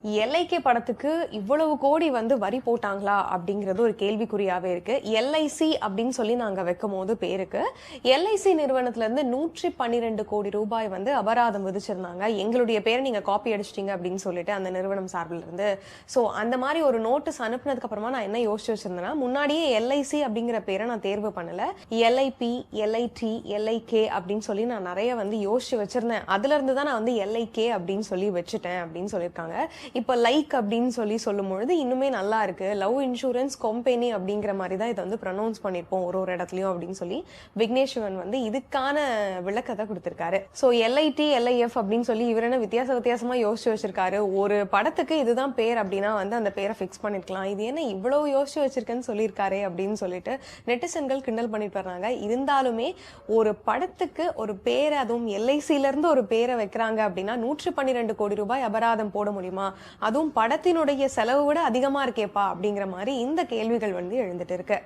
எல்ஐகே படத்துக்கு இவ்வளவு கோடி வந்து வரி போட்டாங்களா அப்படிங்கிறது ஒரு கேள்விக்குறியாவே இருக்கு. எல்ஐசி அப்படின்னு சொல்லி நாங்க வைக்கும் போது பேருக்கு எல்ஐசி நிறுவனத்துல இருந்து 112 கோடி ரூபாய் வந்து அபராதம் விதிச்சிருந்தாங்க. எங்களுடைய பேரை நீங்க காப்பி அடிச்சிட்டீங்க அப்படின்னு சொல்லிட்டு அந்த நிறுவனம் சார்பில் இருந்து. ஸோ அந்த மாதிரி ஒரு நோட்டீஸ் அனுப்புனதுக்கு அப்புறமா நான் என்ன யோசிச்சு வச்சிருந்தேன்னா, முன்னாடியே எல்ஐசி அப்படிங்கிற பேரை நான் தேர்வு பண்ணல. எல்ஐபி, எல்ஐடி, எல்ஐகே அப்படின்னு சொல்லி நான் நிறைய வந்து யோசிச்சு வச்சிருந்தேன். அதுல இருந்து தான் நான் வந்து எல்ஐகே அப்படின்னு சொல்லி வச்சுட்டேன் அப்படின்னு சொல்லியிருக்காங்க. இப்ப லைக் அப்படின்னு சொல்லி சொல்லும் பொழுது இன்னுமே நல்லா இருக்கு. லவ் இன்சூரன்ஸ் கம்பெனி அப்படிங்கிற மாதிரி தான் இதை வந்து ப்ரொனவுன்ஸ் பண்ணிருப்போம் ஒரு இடத்துலயும் அப்படின்னு சொல்லி விக்னேஷ் சிவன் வந்து இதுக்கான விளக்கத்தை கொடுத்திருக்காரு. ஸோ எல்ஐடி, எல்ஐஎஃப் அப்படின்னு சொல்லி இவர் என்ன வித்தியாசமா யோசிச்சு வச்சிருக்காரு. ஒரு படத்துக்கு இதுதான் பேர் அப்படின்னா வந்து அந்த பேரை ஃபிக்ஸ் பண்ணிருக்கலாம். இது என்ன இவ்வளவு யோசிச்சு வச்சிருக்கேன்னு சொல்லியிருக்காரு அப்படின்னு சொல்லிட்டு நெட்டிசன்கள் கிண்டல் பண்ணிட்டு வர்றாங்க. இருந்தாலுமே ஒரு படத்துக்கு ஒரு பேரை, அதுவும் எல்ஐசில இருந்து ஒரு பேரை வைக்கிறாங்க அப்படின்னா 112 கோடி ரூபாய் அபராதம் போட முடியுமா? அதுவும் படத்தினுடைய செலவு விட அதிகமா இருக்கேப்பா அப்படிங்கிற மாதிரி இந்த கேள்விகள் வந்து எழுந்துட்டு இருக்கு.